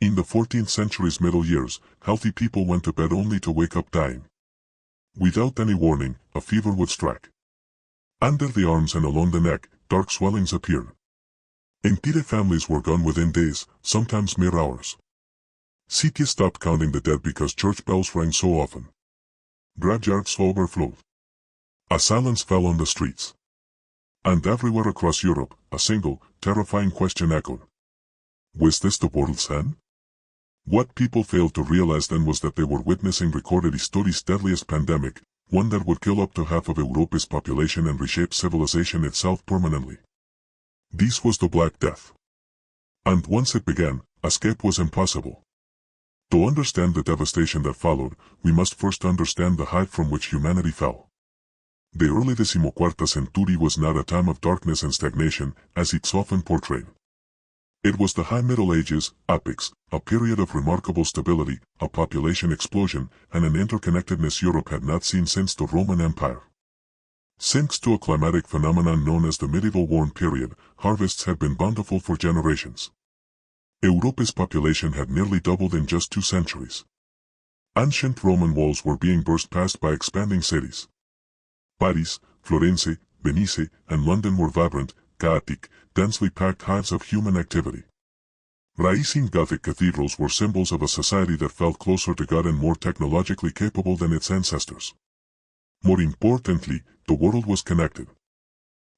In the 14th century's middle years, healthy people went to bed only to wake up dying. Without any warning, a fever would strike. Under the arms and along the neck, dark swellings appeared. Entire families were gone within days, sometimes mere hours. Cities stopped counting the dead because church bells rang so often. Graveyards overflowed. A silence fell on the streets. And everywhere across Europe, a single, terrifying question echoed. Was this the world's end? What people failed to realize then was that they were witnessing recorded history's deadliest pandemic, one that would kill up to half of Europe's population and reshape civilization itself permanently. This was the Black Death. And once it began, escape was impossible. To understand the devastation that followed, we must first understand the height from which humanity fell. The early 14th century was not a time of darkness and stagnation, as it's often portrayed. It was the High Middle Ages, epochs, a period of remarkable stability, a population explosion, and an interconnectedness Europe had not seen since the Roman Empire. Thanks to a climatic phenomenon known as the medieval warm period, harvests had been bountiful for generations. Europe's population had nearly doubled in just 2 centuries. Ancient Roman walls were being burst past by expanding cities. Paris, Florence, Venice, and London were vibrant, chaotic, densely packed hives of human activity. Rising Gothic cathedrals were symbols of a society that felt closer to God and more technologically capable than its ancestors. More importantly, the world was connected.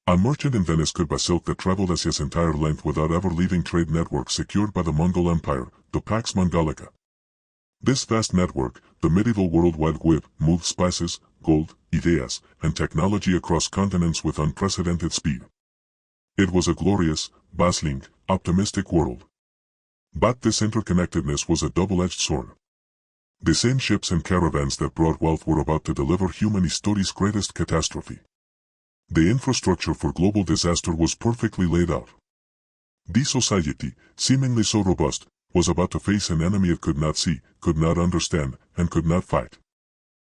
A merchant in Venice could buy silk that traveled Asia's entire length without ever leaving trade networks secured by the Mongol Empire, the Pax Mongolica. This vast network, the medieval World Wide Web, moved spices, gold, ideas, and technology across continents with unprecedented speed. It was a glorious, bustling, optimistic world. But this interconnectedness was a double-edged sword. The same ships and caravans that brought wealth were about to deliver human history's greatest catastrophe. The infrastructure for global disaster was perfectly laid out. This society, seemingly so robust, was about to face an enemy it could not see, could not understand, and could not fight.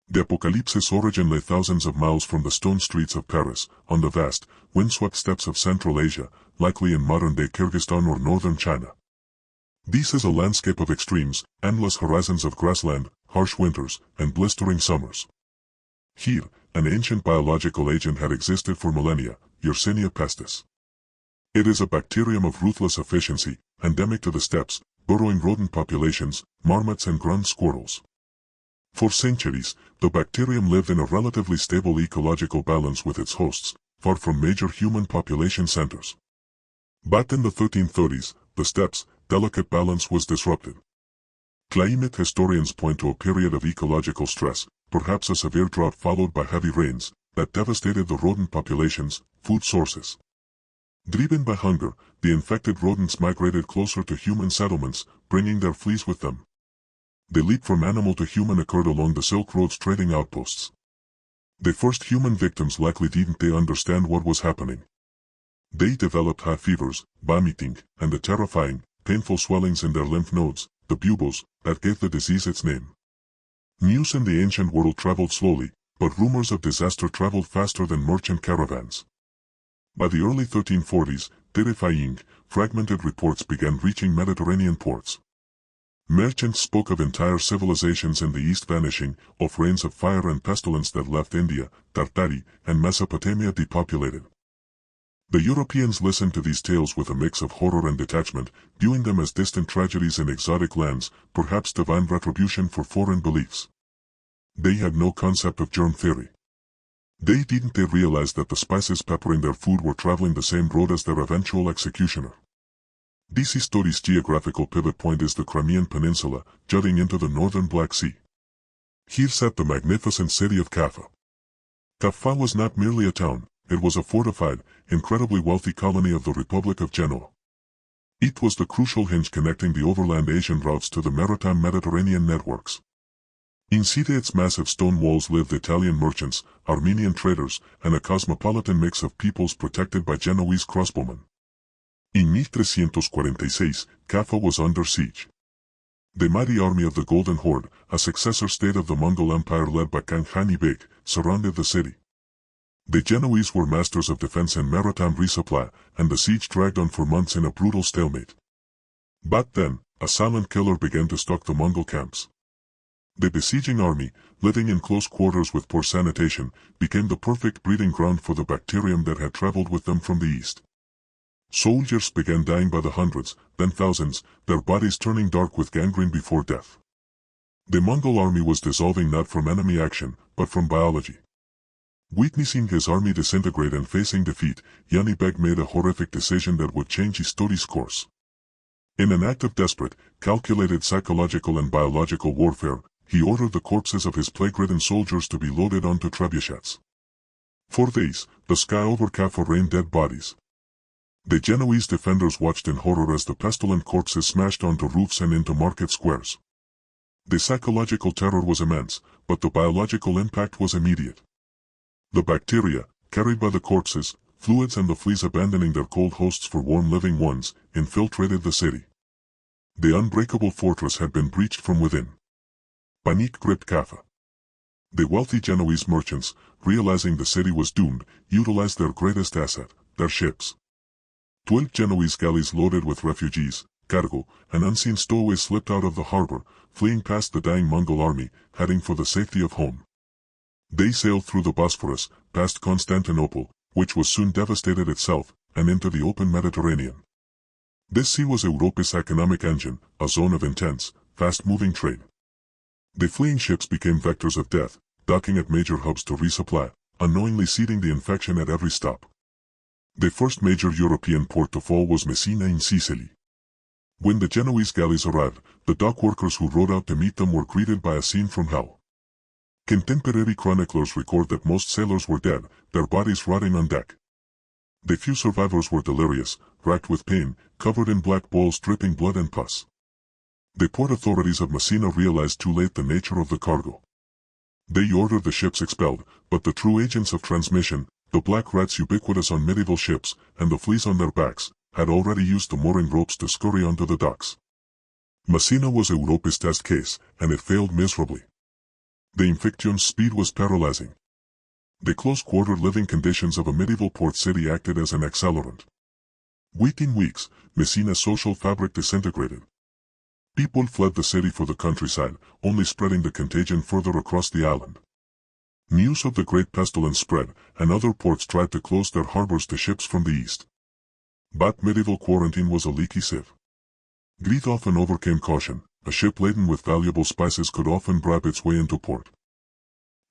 The apocalypse's origin lay thousands of miles from the stone streets of Paris, on the vast, windswept steppes of Central Asia, likely in modern-day Kyrgyzstan or northern China. This is a landscape of extremes, endless horizons of grassland, harsh winters, and blistering summers. Here, an ancient biological agent had existed for millennia, Yersinia pestis. It is a bacterium of ruthless efficiency, endemic to the steppes, burrowing rodent populations, marmots and ground squirrels. For centuries, the bacterium lived in a relatively stable ecological balance with its hosts, far from major human population centers. But in the 1330s, the steppes' delicate balance was disrupted. Climate historians point to a period of ecological stress, perhaps a severe drought followed by heavy rains, that devastated the rodent population's food sources. Driven by hunger, the infected rodents migrated closer to human settlements, bringing their fleas with them. The leap from animal to human occurred along the Silk Road's trading outposts. The first human victims likely didn't understand what was happening. They developed high fevers, vomiting, and the terrifying, painful swellings in their lymph nodes, the buboes, that gave the disease its name. News in the ancient world traveled slowly, but rumors of disaster traveled faster than merchant caravans. By the early 1340s, terrifying, fragmented reports began reaching Mediterranean ports. Merchants spoke of entire civilizations in the east vanishing, of reigns of fire and pestilence that left India, Tartary, and Mesopotamia depopulated. The Europeans listened to these tales with a mix of horror and detachment, viewing them as distant tragedies in exotic lands, perhaps divine retribution for foreign beliefs. They had no concept of germ theory. They didn't realize that the spices peppering their food were traveling the same road as their eventual executioner. This story's geographical pivot point is the Crimean Peninsula, jutting into the northern Black Sea. Here sat the magnificent city of Kaffa. Kaffa was not merely a town, it was a fortified, incredibly wealthy colony of the Republic of Genoa. It was the crucial hinge connecting the overland Asian routes to the maritime Mediterranean networks. Inside its massive stone walls lived Italian merchants, Armenian traders, and a cosmopolitan mix of peoples protected by Genoese crossbowmen. In 1346, Kaffa was under siege. The mighty army of the Golden Horde, a successor state of the Mongol Empire led by Kang Hani Beg, surrounded the city. The Genoese were masters of defense and maritime resupply, and the siege dragged on for months in a brutal stalemate. But then, a silent killer began to stalk the Mongol camps. The besieging army, living in close quarters with poor sanitation, became the perfect breeding ground for the bacterium that had traveled with them from the east. Soldiers began dying by the hundreds, then thousands, their bodies turning dark with gangrene before death. The Mongol army was dissolving not from enemy action, but from biology. Witnessing his army disintegrate and facing defeat, Yani Beg made a horrific decision that would change his story's course. In an act of desperate, calculated psychological and biological warfare, he ordered the corpses of his plague-ridden soldiers to be loaded onto trebuchets. For days, the sky over Kaffa rained dead bodies. The Genoese defenders watched in horror as the pestilent corpses smashed onto roofs and into market squares. The psychological terror was immense, but the biological impact was immediate. The bacteria, carried by the corpses, fluids and the fleas abandoning their cold hosts for warm living ones, infiltrated the city. The unbreakable fortress had been breached from within. Panic gripped Kaffa. The wealthy Genoese merchants, realizing the city was doomed, utilized their greatest asset, their ships. 12 Genoese galleys loaded with refugees, cargo, and unseen stowaways slipped out of the harbor, fleeing past the dying Mongol army, heading for the safety of home. They sailed through the Bosphorus, past Constantinople, which was soon devastated itself, and into the open Mediterranean. This sea was Europe's economic engine, a zone of intense, fast-moving trade. The fleeing ships became vectors of death, docking at major hubs to resupply, unknowingly seeding the infection at every stop. The first major European port to fall was Messina in Sicily. When the Genoese galleys arrived, the dock workers who rowed out to meet them were greeted by a scene from hell. Contemporary chroniclers record that most sailors were dead, their bodies rotting on deck. The few survivors were delirious, racked with pain, covered in black balls dripping blood and pus. The port authorities of Messina realized too late the nature of the cargo. They ordered the ships expelled, but the true agents of transmission, the black rats ubiquitous on medieval ships, and the fleas on their backs, had already used the mooring ropes to scurry onto the docks. Messina was Europe's test case, and it failed miserably. The infection's speed was paralyzing. The close-quarter living conditions of a medieval port city acted as an accelerant. Within weeks, Messina's social fabric disintegrated. People fled the city for the countryside, only spreading the contagion further across the island. News of the great pestilence spread, and other ports tried to close their harbors to ships from the east. But medieval quarantine was a leaky sieve. Greed often overcame caution. A ship laden with valuable spices could often bribe its way into port.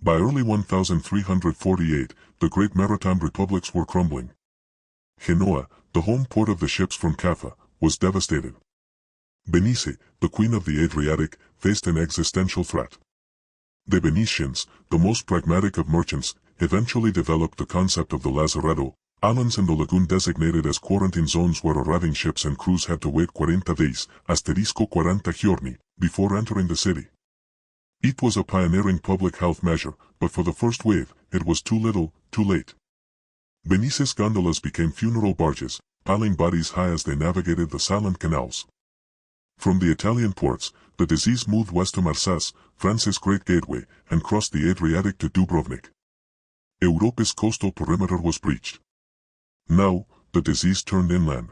By early 1348, the great maritime republics were crumbling. Genoa, the home port of the ships from Kaffa, was devastated. Venice, the queen of the Adriatic, faced an existential threat. The Venetians, the most pragmatic of merchants, eventually developed the concept of the lazaretto, islands in the lagoon designated as quarantine zones where arriving ships and crews had to wait 40 days, *40 giorni, before entering the city. It was a pioneering public health measure, but for the first wave, it was too little, too late. Venice's gondolas became funeral barges, piling bodies high as they navigated the silent canals. From the Italian ports, the disease moved west to Marseilles, France's great gateway, and crossed the Adriatic to Dubrovnik. Europe's coastal perimeter was breached. Now, the disease turned inland.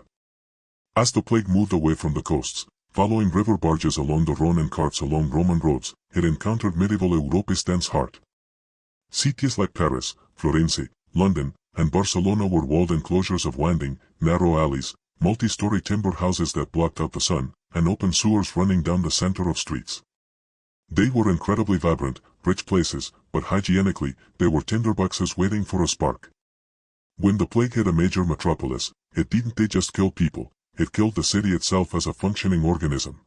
As the plague moved away from the coasts, following river barges along the Rhone and carts along Roman roads, it encountered medieval Europe's dense heart. Cities like Paris, Florence, London, and Barcelona were walled enclosures of winding, narrow alleys, multi-story timber houses that blocked out the sun, and open sewers running down the center of streets. They were incredibly vibrant, rich places, but hygienically, they were tinderboxes waiting for a spark. When the plague hit a major metropolis, it didn't just kill people, it killed the city itself as a functioning organism.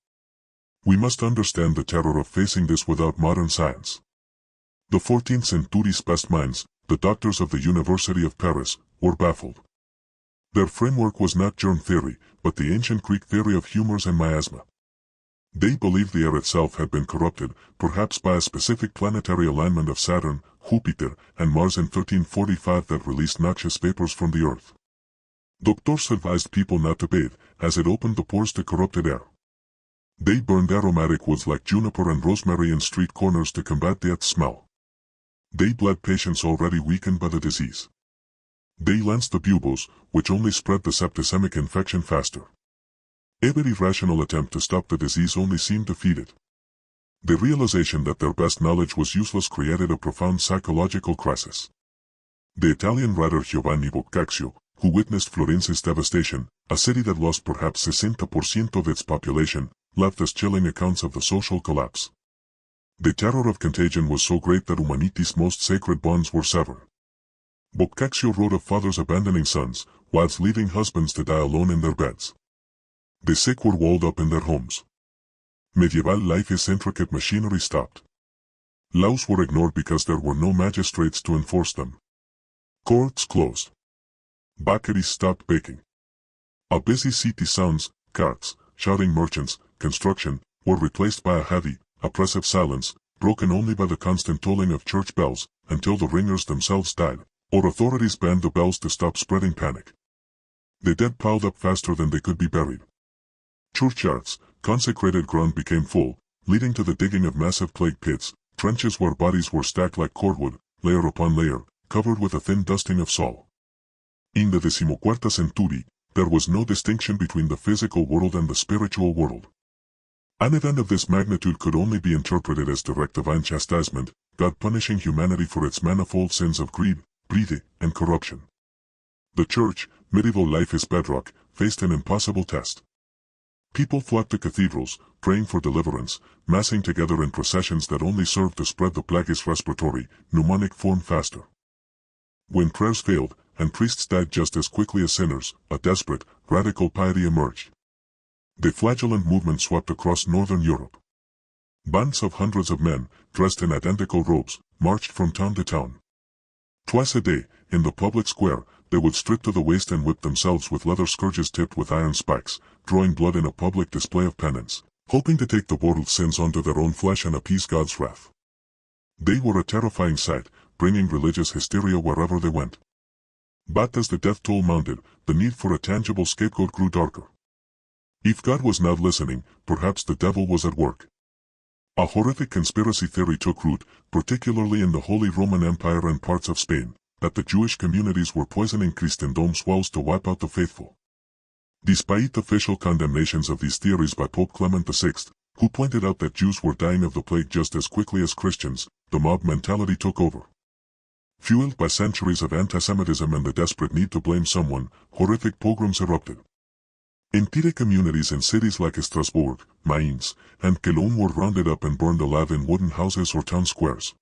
We must understand the terror of facing this without modern science. The 14th century's best minds, the doctors of the University of Paris, were baffled. Their framework was not germ theory, but the ancient Greek theory of humors and miasma. They believed the air itself had been corrupted, perhaps by a specific planetary alignment of Saturn, Jupiter, and Mars in 1345 that released noxious vapors from the Earth. Doctors advised people not to bathe, as it opened the pores to corrupted air. They burned aromatic woods like juniper and rosemary in street corners to combat the smell. They bled patients already weakened by the disease. They lanced the buboes, which only spread the septicemic infection faster. Every rational attempt to stop the disease only seemed defeated. The realization that their best knowledge was useless created a profound psychological crisis. The Italian writer Giovanni Boccaccio, who witnessed Florence's devastation, a city that lost perhaps 60% of its population, left us chilling accounts of the social collapse. The terror of contagion was so great that humanity's most sacred bonds were severed. Boccaccio wrote of fathers abandoning sons, wives leaving husbands to die alone in their beds. The sick were walled up in their homes. Medieval life's intricate machinery stopped. Laws were ignored because there were no magistrates to enforce them. Courts closed. Bakeries stopped baking. A busy city sounds, carts, shouting merchants, construction, were replaced by a heavy, oppressive silence, broken only by the constant tolling of church bells, until the ringers themselves died, or authorities banned the bells to stop spreading panic. The dead piled up faster than they could be buried. Churchyards, consecrated ground became full, leading to the digging of massive plague pits, trenches where bodies were stacked like cordwood, layer upon layer, covered with a thin dusting of salt. In the 14th century, there was no distinction between the physical world and the spiritual world. An event of this magnitude could only be interpreted as direct divine chastisement, God punishing humanity for its manifold sins of greed, and corruption. The church, medieval life's bedrock, faced an impossible test. People flocked to cathedrals, praying for deliverance, massing together in processions that only served to spread the plague's respiratory, pneumonic form faster. When prayers failed, and priests died just as quickly as sinners, a desperate, radical piety emerged. The flagellant movement swept across northern Europe. Bands of hundreds of men, dressed in identical robes, marched from town to town. Twice a day, in the public square, they would strip to the waist and whip themselves with leather scourges tipped with iron spikes, drawing blood in a public display of penance, hoping to take the world's sins onto their own flesh and appease God's wrath. They were a terrifying sight, bringing religious hysteria wherever they went. But as the death toll mounted, the need for a tangible scapegoat grew darker. If God was not listening, perhaps the devil was at work. A horrific conspiracy theory took root, particularly in the Holy Roman Empire and parts of Spain, that the Jewish communities were poisoning Christendom's wells to wipe out the faithful. Despite official condemnations of these theories by Pope Clement VI, who pointed out that Jews were dying of the plague just as quickly as Christians, the mob mentality took over. Fueled by centuries of antisemitism and the desperate need to blame someone, horrific pogroms erupted. Entire communities in cities like Strasbourg, Mainz, and Cologne were rounded up and burned alive in wooden houses or town squares.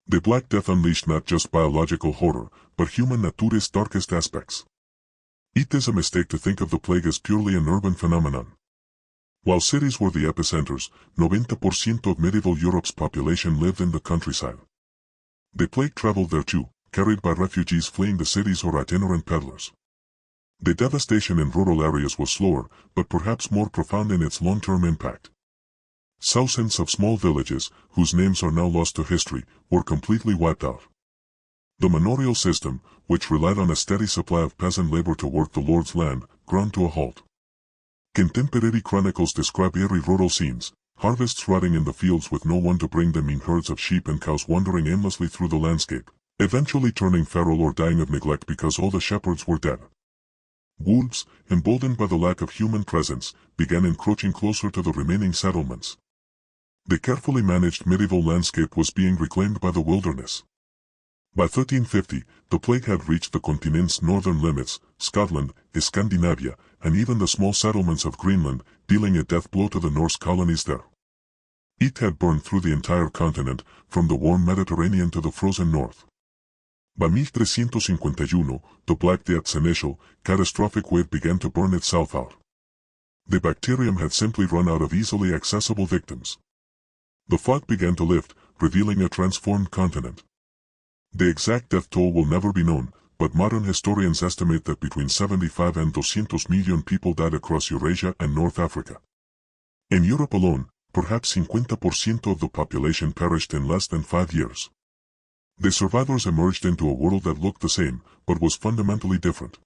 The Black Death unleashed not just biological horror, but human nature's darkest aspects. It is a mistake to think of the plague as purely an urban phenomenon. While cities were the epicenters, 90% of medieval Europe's population lived in the countryside. The plague traveled there too, carried by refugees fleeing the cities or itinerant peddlers. The devastation in rural areas was slower, but perhaps more profound in its long-term impact. Thousands of small villages, whose names are now lost to history, were completely wiped out. The manorial system, which relied on a steady supply of peasant labor to work the Lord's land, ground to a halt. Contemporary chronicles describe eerie rural scenes, harvests rotting in the fields with no one to bring them in, herds of sheep and cows wandering aimlessly through the landscape, eventually turning feral or dying of neglect because all the shepherds were dead. Wolves, emboldened by the lack of human presence, began encroaching closer to the remaining settlements. The carefully managed medieval landscape was being reclaimed by the wilderness. By 1350, the plague had reached the continent's northern limits, Scotland, Scandinavia, and even the small settlements of Greenland, dealing a death blow to the Norse colonies there. It had burned through the entire continent, from the warm Mediterranean to the frozen north. By 1351, the Black Death's initial, catastrophic wave began to burn itself out. The bacterium had simply run out of easily accessible victims. The fog began to lift, revealing a transformed continent. The exact death toll will never be known, but modern historians estimate that between 75 and 200 million people died across Eurasia and North Africa. In Europe alone, perhaps 50% of the population perished in less than 5 years. The survivors emerged into a world that looked the same, but was fundamentally different.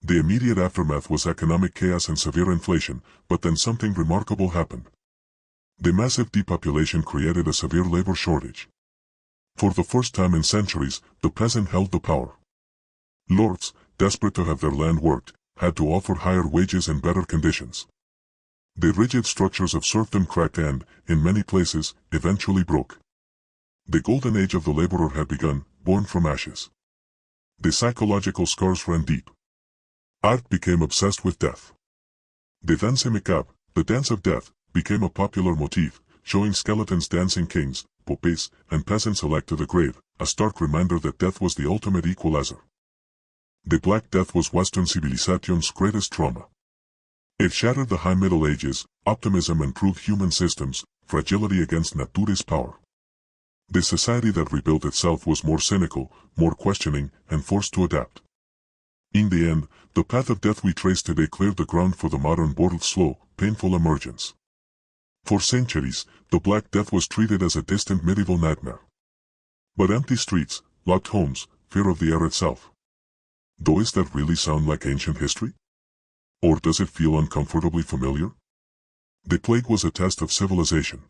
The immediate aftermath was economic chaos and severe inflation, but then something remarkable happened. The massive depopulation created a severe labor shortage. For the first time in centuries, the peasant held the power. Lords, desperate to have their land worked, had to offer higher wages and better conditions. The rigid structures of serfdom cracked and, in many places, eventually broke. The golden age of the laborer had begun, born from ashes. The psychological scars ran deep. Art became obsessed with death. The danse macabre, the dance of death, became a popular motif, showing skeletons dancing kings, popes, and peasants alike to the grave, a stark reminder that death was the ultimate equalizer. The Black Death was Western civilization's greatest trauma. It shattered the High Middle Ages, optimism and proved human systems, fragility against nature's power. The society that rebuilt itself was more cynical, more questioning, and forced to adapt. In the end, the path of death we trace today cleared the ground for the modern world's slow, painful emergence. For centuries, the Black Death was treated as a distant medieval nightmare. But empty streets, locked homes, fear of the air itself. Does that really sound like ancient history? Or does it feel uncomfortably familiar? The plague was a test of civilization.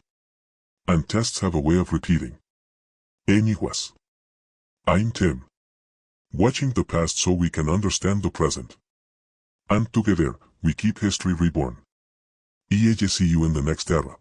And tests have a way of repeating. Anyways. I'm Tim. Watching the past so we can understand the present. And together, we keep history reborn. See you in the next era.